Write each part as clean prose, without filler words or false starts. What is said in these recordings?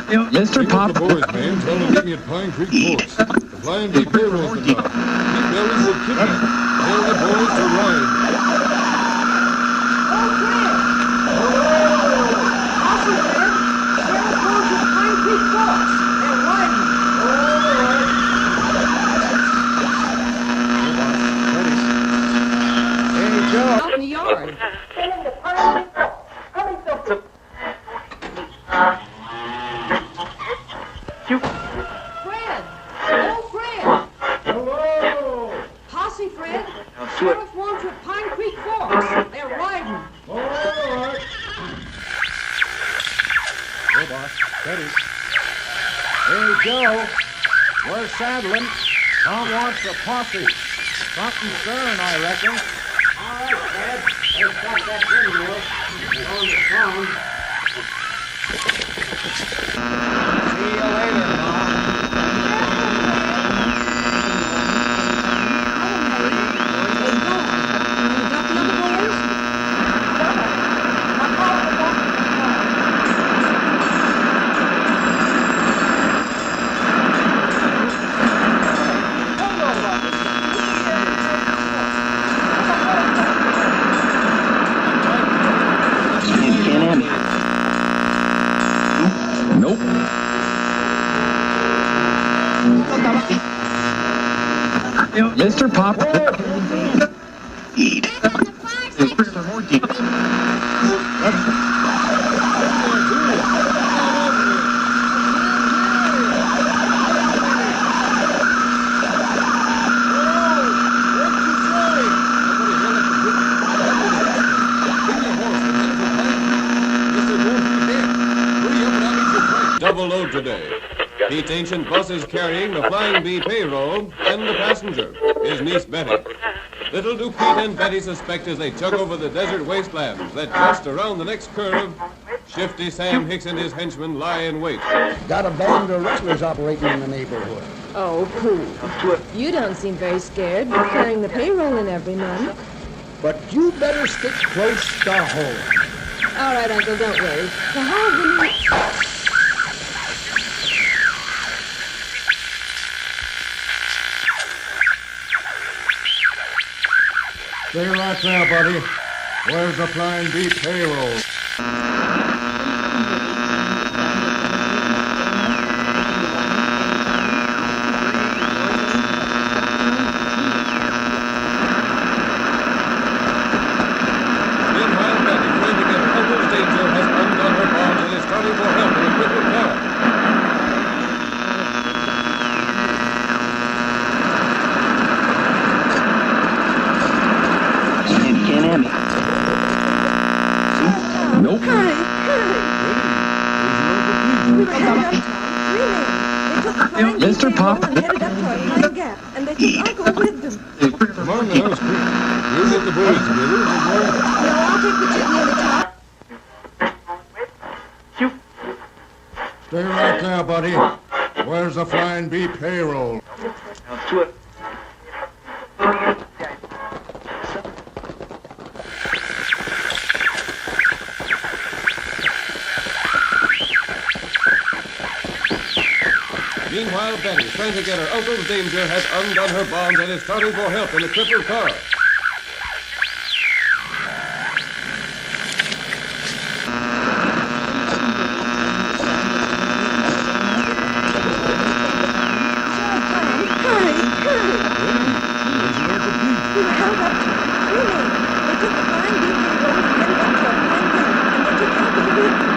Mr. Pop. The boys, man. Tell them to meet me at Pine Creek Forks. The Flying V payroll's been robbed. Pete Bellies will kidnap. Tell the boys to ride. Out in the yard. Fred! Oh, Fred! Hello! Posse, Fred! Sheriff wants you at Pine Creek Forks. They're riding. All right. Hey, boss. Steady. Hey, Joe. We're saddling. Tom wants a posse. Something stirring, I reckon. All right, Fred. Let's stop that video. It's on the phone. See you later, Mom. Nope. Mr. Pop. Eat. Double load today. Pete's ancient bus is carrying the Flying V payroll and the passenger, his niece Betty. Little do Pete and Betty suspect as they chug over the desert wastelands that just around the next curve, Shifty Sam Hicks and his henchmen lie in wait. Got a band of rustlers operating in the neighborhood. Oh, pooh. You don't seem very scared. You're carrying the payroll in every month. But you better stick close to home. All right, Uncle, don't worry. So how have you... Stay right there, buddy. Where's the Flying V payroll? Meanwhile, Betty, trying to get her uncle's danger, has undone her bonds and is starting for help in a crippled car. Nope. Hurry, hurry! We were headed up town. 3 men. They took the Flying V Mr. Pop. payroll and headed up toward Pine Gap, and they took Uncle with them. Come on now, Pete. You get the boys together and go. No, I'll take the jitney and the top. Stay right there, buddy. Where's the Flying V payroll? Meanwhile, Betty, trying to get her uncle's danger, has undone her bonds and is starting for help in a crippled car. Hurry, hurry! We were held up town. 3 men. They took the Flying V payroll and headed up toward Pine Gap, and they took Uncle with them.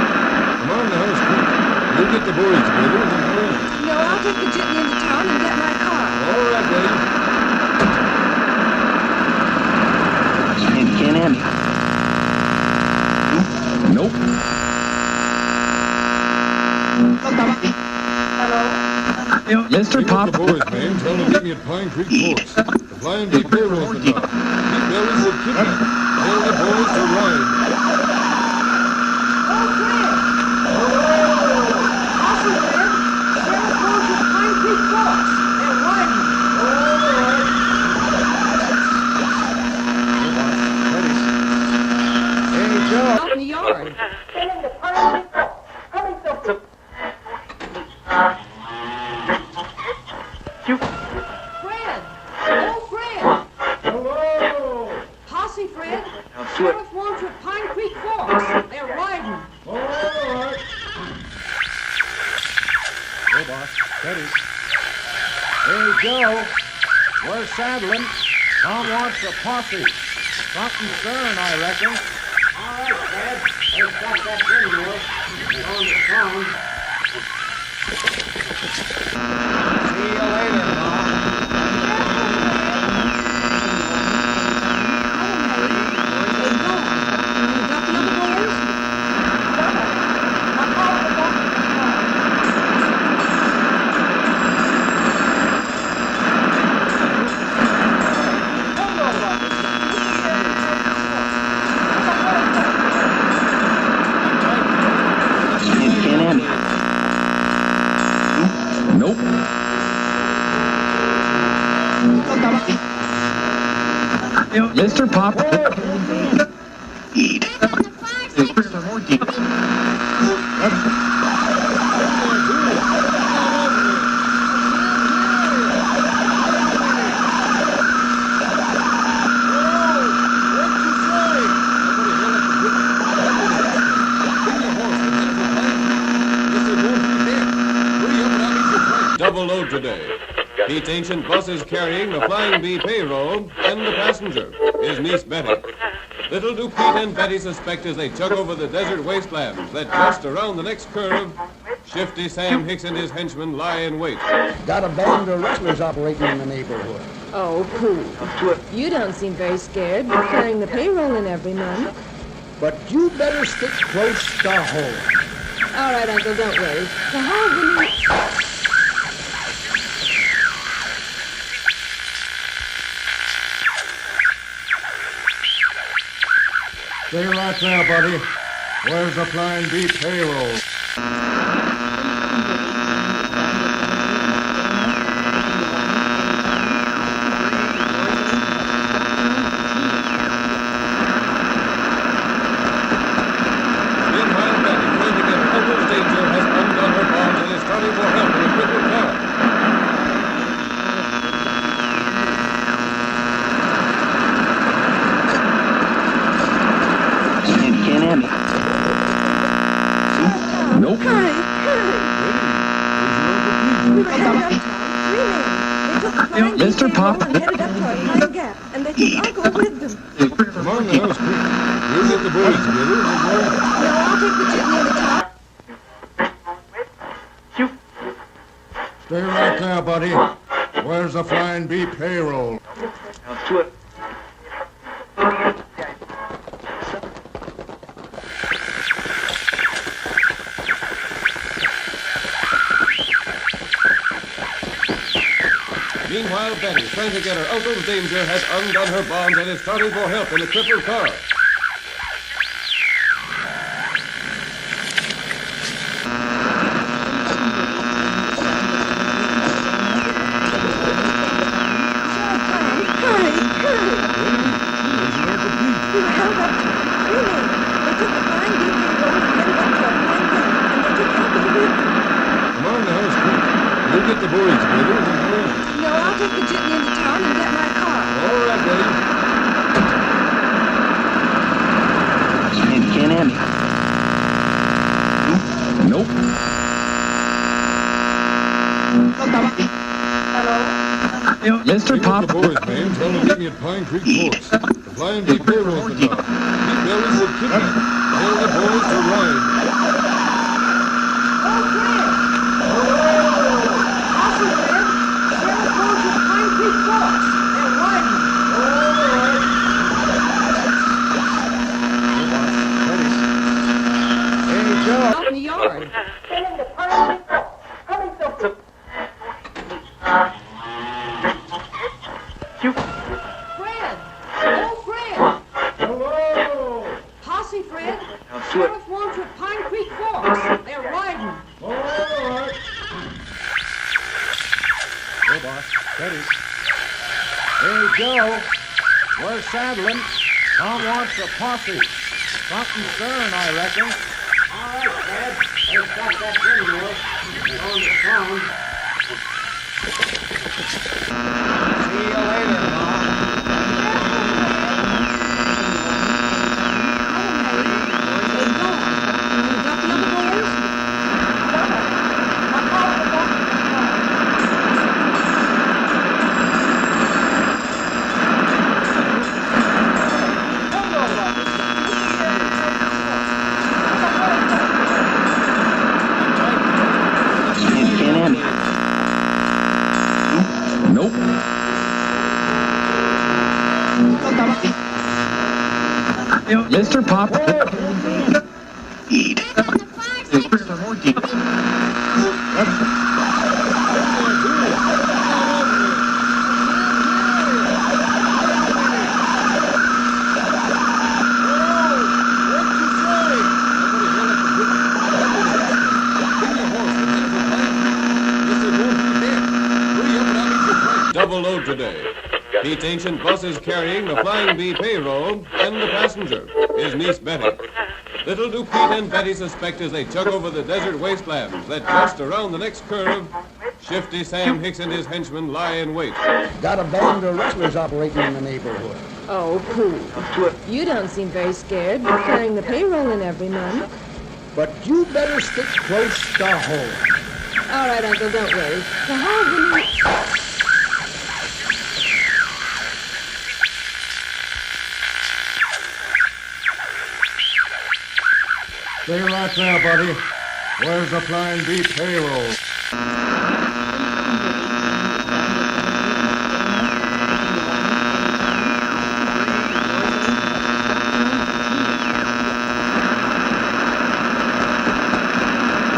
Come on now, Pete. You get the boys together and go. No, I'll take the jitney into town and get my car. All right, Betty. Can't have me. Nope. Mr. Pop. The boys, man. Tell them to meet me at Pine Creek Forks. The Flying V payroll's been robbed. Pete Bellies will kidnap. Tell the boys to ride. Oh, Fred! Posse, Fred! Sheriff wants you at Pine Creek Forks. They're riding. Hey, Joe. Out in the yard. Sheriff wants at Pine Creek Forks. They're riding. All right. Go, boss. Steady. Hey, Joe. We're saddling. Tom wants a posse. Something stern, I reckon. All right, Fred. They've got that windmill. They're on the phone. See you later, Mom. Nope. Mr. Pop. Double load today. Pete's ancient bus is carrying the Flying Bee payroll and the passenger, his niece Betty. Little do Pete and Betty suspect as they chug over the desert wastelands that just around the next curve, Shifty Sam Hicks and his henchmen lie in wait. Got a band of rustlers operating in the neighborhood. Oh, pooh. You don't seem very scared. You're carrying the payroll in every month. But you better stick close to home. All right, Uncle, don't worry. Now, how have the Stay right there, buddy. Where's the Flying Bee payroll? Meanwhile, Betty, trying to get her uncle's danger, has undone her bonds and is starting for help in a crippled car. Nope. Hurry, hurry! We were headed uptown. 3 men. They took the Flying Bee Mr. Pop. payroll and headed up toward Pine Gap, and they took Uncle with them. Come on now, quick. We'll get the boys together and we'll go. No, I'll take the jitney and the top. Stay right there, buddy. Where's the Flying Bee payroll? Meanwhile, Betty, trying to get her uncle's danger, has undone her bonds and is starting for help in a crippled car. Hurry, hurry! We were held up to 3 men. They took the Flying Bee payroll and headed up toward Pine Gap, and they took Uncle with them. Come on now, quick. We'll get the boys together and we'll go. No, I'll take the jitney into town and get my car. All right, buddy. Nope. Mr. Pick up Pop. the boys, man. Tell them to meet me at Pine Creek Forks. The Flying Bee payroll's been robbed. These bellies were kidnapped. Tell the boys to ride. Oh, Fred! Awesome, Fred! Sheriff wants at Pine Creek Forks. They're riding. Hey, Joe. Out in the yard. Fred! Oh, Fred! Hello. Posse, Fred! Sheriff wants at Pine Creek Forks. They're riding. All right. Go, boss. Steady. Hey, Joe. We're saddling. Tom wants a posse. Something stern, I reckon. All right, Fred. They've got that windmill. They're on the phone. See you later, Mom. Mr. Pop. Double load today. Pete Ancient bus is carrying the Flying Bee payroll and the passenger, his niece Betty. Little do Pete and Betty suspect as they chug over the desert wastelands that just around the next curve, Shifty Sam Hicks and his henchmen lie in wait. Got a band of rustlers operating in the neighborhood. Oh, pooh. You don't seem very scared. You're carrying the payroll in every month. But you better stick close to home. All right, Uncle, don't worry. So how's the new... Stay right there, buddy. Where's the Flying Bee payroll?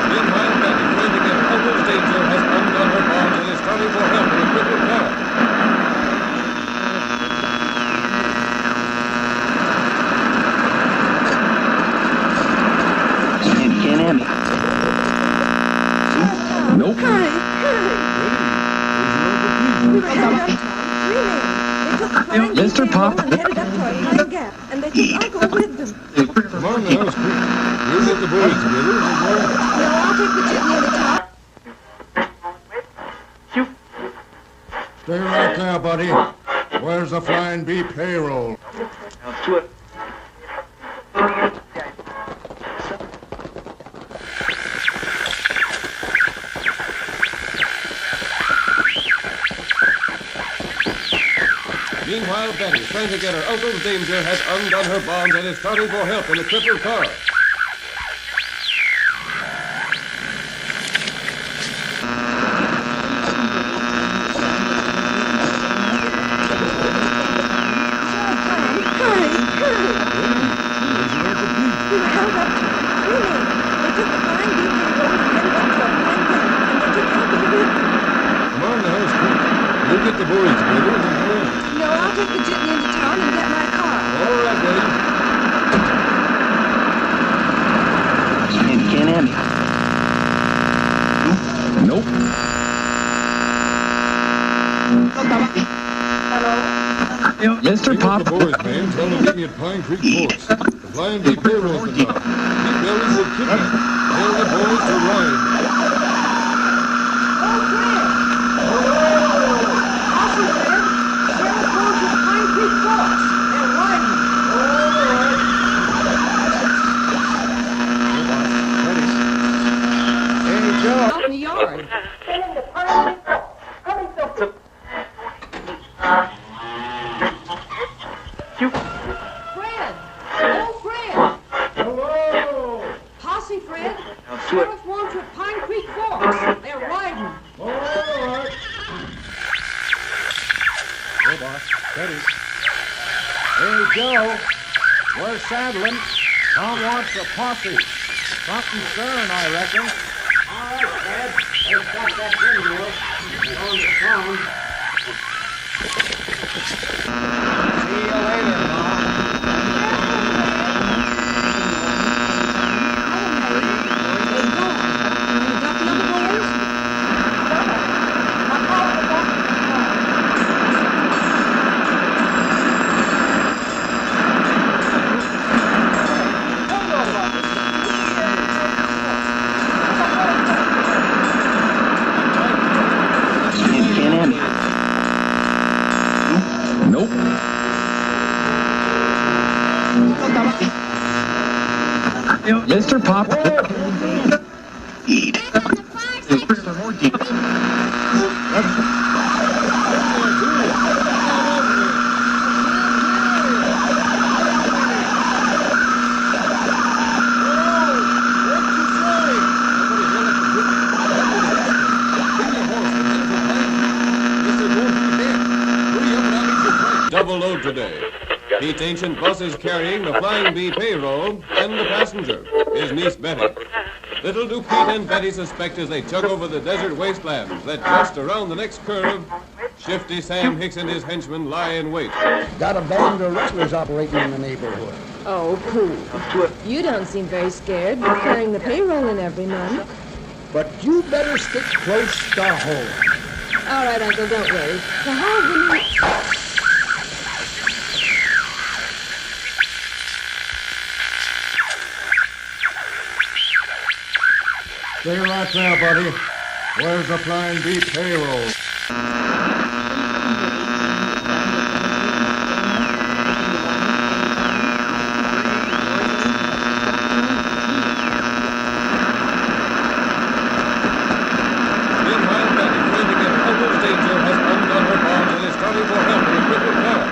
Meanwhile, Betty, trying to get Uncle's danger, has undone her bonds and is starting for help in a crippled car. Nope. Hurry, hurry! We were headed up town. 3 men. They took the Flying Bee Mr. payroll Pop. and headed up to our Pine Gap, and they took Uncle with them. Come on now, Pete. You get the boys together and go. No, I'll take the jitney and the top. Stay right there, buddy. Where's the Flying Bee payroll? Meanwhile, Betty, trying to get her uncle's danger, has undone her bonds and is starting for help in a crippled car. Hurry, hurry! We were held up town. 3 men. They took the Flying Bee payroll and headed up to our Pine Gap, and they took Uncle with them. Come on now, Pete. You get the boys together and go. No, I'll take the jitney into town and get my car. All right, buddy. Nope. Mr. You Pop. get the boys, man. Tell them to meet me at Pine Creek Forks. The Flying Bee payroll's been robbed. Pete Belly's will kidnap. Tell the boys to ride. Hey, Joe. Out in the yard. Fred! Oh, Fred! Hello! Posse, Fred! Sheriff wants you at Pine Creek Forks. They're riding. All right. Hey, boss. Steady. Hey, Joe. We're saddling. Tom wants a posse. Something stirring, I reckon. All right, Fred. Let's stop that windmill. It's on the phone. See you later, Ma. They're gone. You got the other boys? Nope. Mr. Pop. double load today. Pete Ancient Bus is carrying the Flying Bee payroll and the passenger, his niece Betty. Little do Pete and Betty suspect as they chug over the desert wastelands that just around the next curve, Shifty Sam Hicks and his henchmen lie in wait. Got a band of rustlers operating in the neighborhood. Oh, pooh. You don't seem very scared. You're carrying the payroll in every month. But you better stick close to home. All right, Uncle, don't worry. The whole woman... Stay right there, buddy. Where's the Flying Bee payroll? Meanwhile, Betty, trying to get Uncle's danger, has undone her bonds and is starting for help in a crippled car.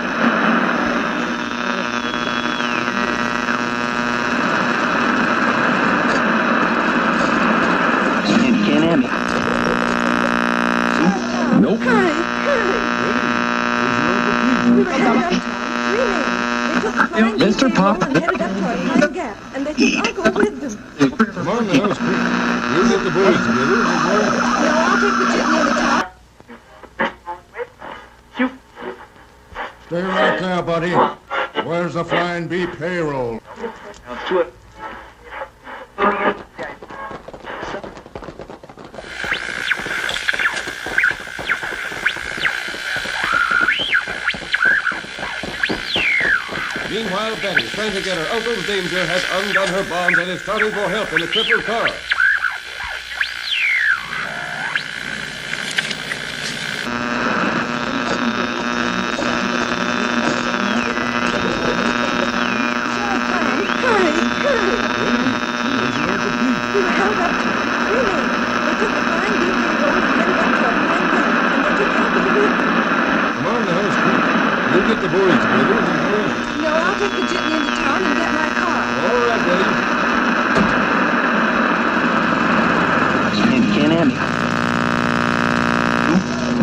Nope. Hurry, hurry. We were headed up to Really? They took the flying bee Mr. payroll Pop. and headed up toward Pine Gap, and they took Uncle with them. Come on now, Squeak. You get the boys together, and we'll... No, I'll take the jitney and the top. Stay right there, buddy. Where's the Flying Bee payroll? Meanwhile, Betty, trying to get her uncle's danger, has undone her bonds and is starting for help in a crippled car. Hurry, hurry. We were held up to Really? They took the flying bee payroll and headed up toward Pine Gap, and they took Uncle with them. Come on now, Squeak. You get the boys together, and we'll... No, I'll take the jitney into town and get my car. All right, buddy.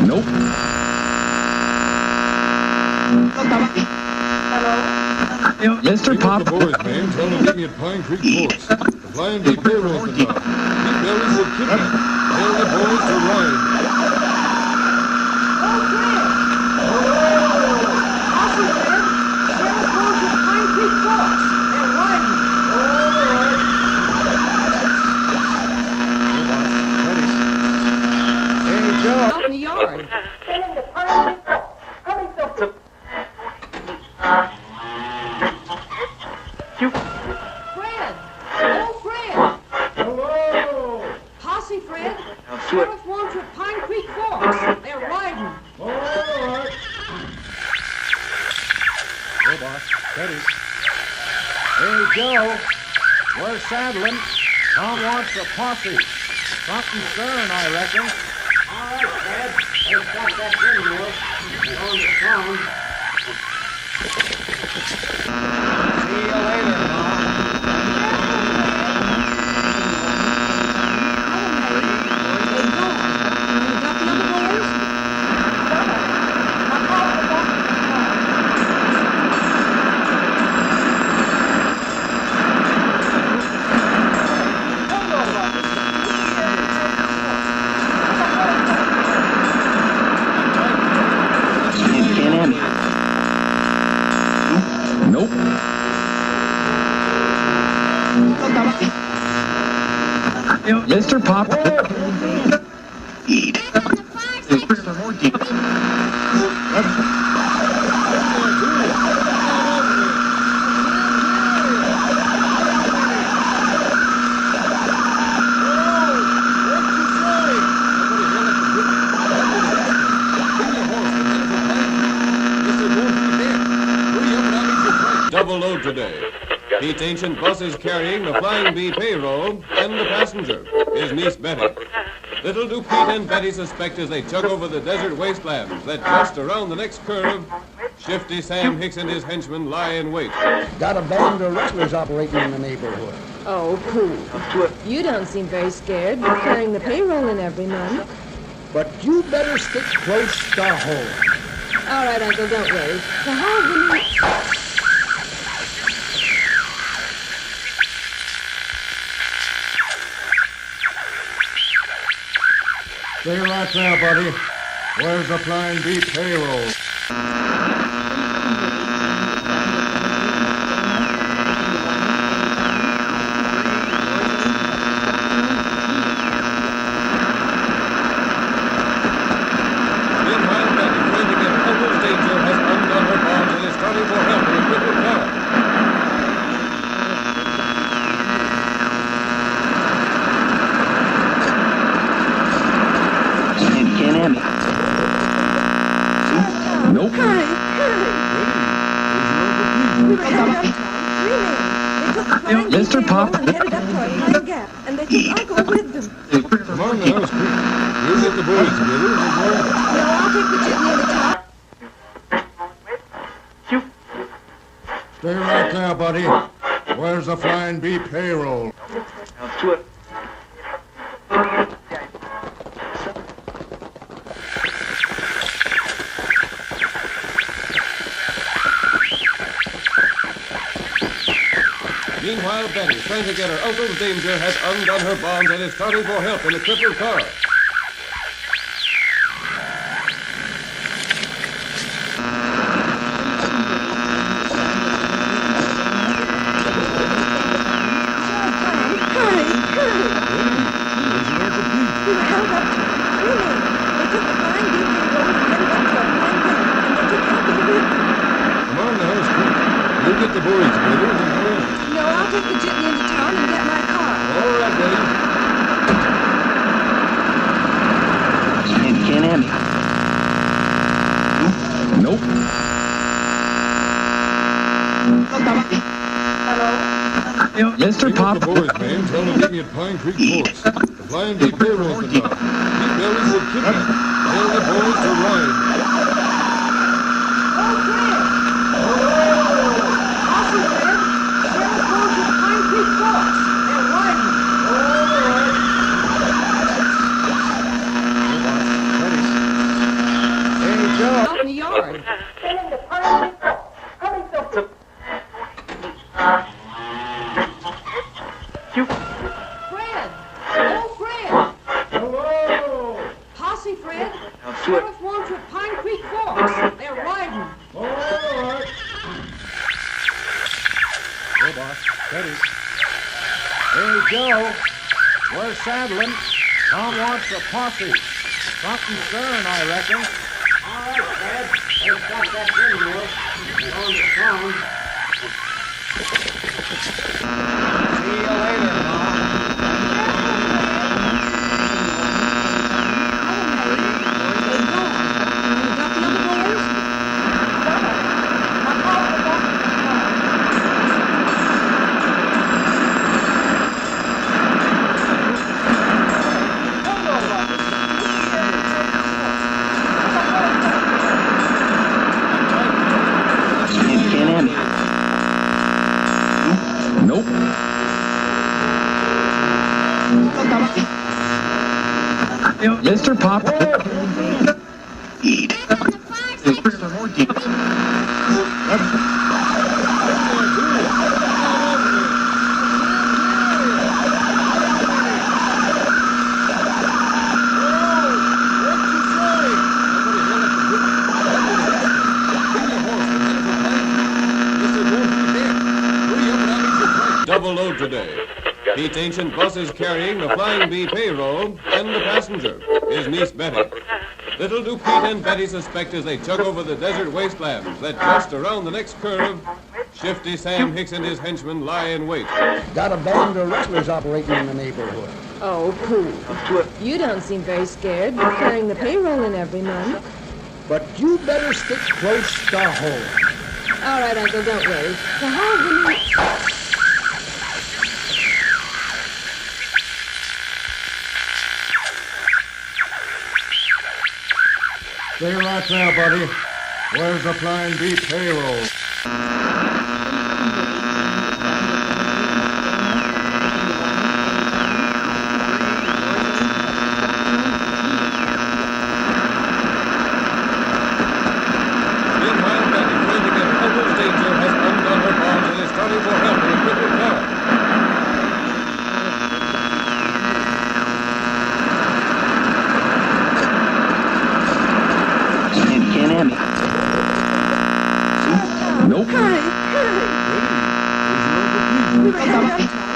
Nope. Mr. Pick up Pop. the boys, man. Tell them to meet me at Pine Creek Forks. The Flying Bee payroll's been robbed. Pete Belly's were kidnapped. Tell the boys to ride. Hey, Joe. Out in the yard. Fred! Oh, Fred! Hello. Posse, Fred! Sheriff wants you at Pine Creek Forks. They're riding. All right. Hey, boss. Steady. Hey, Joe. We're saddling. Tom wants a posse. Something stirring, I reckon. All right, Fred. Let's stop that windmill. It's on the phone. See you later, Tom. Nope. Mr. Pop. Double load today. Pete Ancient Bus is carrying the Flying Bee payroll and the passenger, his niece Betty. Little do Pete and Betty suspect as they chug over the desert wastelands that just around the next curve, Shifty Sam Hicks and his henchmen lie in wait. Got a band of rustlers operating in the neighborhood. Oh, pooh. You don't seem very scared. You're carrying the payroll in every month. But you better stick close to home. All right, Uncle, don't worry. The whole the Stay right there, buddy. Where's the Flying B payroll? Meanwhile, Betty, trying to get her uncle's danger, has undone her bonds and is starting for help in a crippled car. Nope. Hurry, hurry! We were headed uptown. 3 men. They took the flying Mr. V Pop. payroll and headed up to our Pine Gap, and they took Uncle with them. Come on now, Squeak. You get the boys together and go. No, I'll take the jitney and the top. Stay right there, buddy. Where's the Flying B payroll? Meanwhile, Betty, trying to get her uncle's danger, has undone her bonds and is starting for help in a crippled car. Hurry, hurry! We were held up to 3 men. They took the flying V payroll and headed up to our Pine Gap, and they took Uncle with them. Come on now, Squeak. You get the boys together and go. No, I'll take the jitney into town and get my car. All right, Betty. Nope. Mr. You Pop. get the boys, man. Tell them to meet me at Pine Creek Forks. The Flying B payroll's been done. These bellies were kidnapped. Tell the boys to ride. Hey, Joe. Out in the yard. Fred! Oh, Fred! Hello! Posse, Fred! Sheriff wants you at Pine Creek Forks. They're riding. All right. Hey, boss. Steady. Hey, Joe. We're saddling. Tom wants a posse. Something stirring, I reckon. All right, Fred. They stopped that windmill. They're on the phone. See you later, Ma. Nope. Mr. Pop. Double load today. Pete's ancient bus is carrying the Flying B payroll and the passenger, his niece Betty. Little do Pete and Betty suspect as they chug over the desert wastelands that just around the next curve, Shifty Sam Hicks and his henchmen lie in wait. Got a band of rustlers operating in the neighborhood. Oh, pooh. You don't seem very scared. You're carrying the payroll in every month. But you better stick close to home. All right, Uncle, don't worry. The whole the Stay right there, buddy. Where's the Flying B payroll? We were headed up to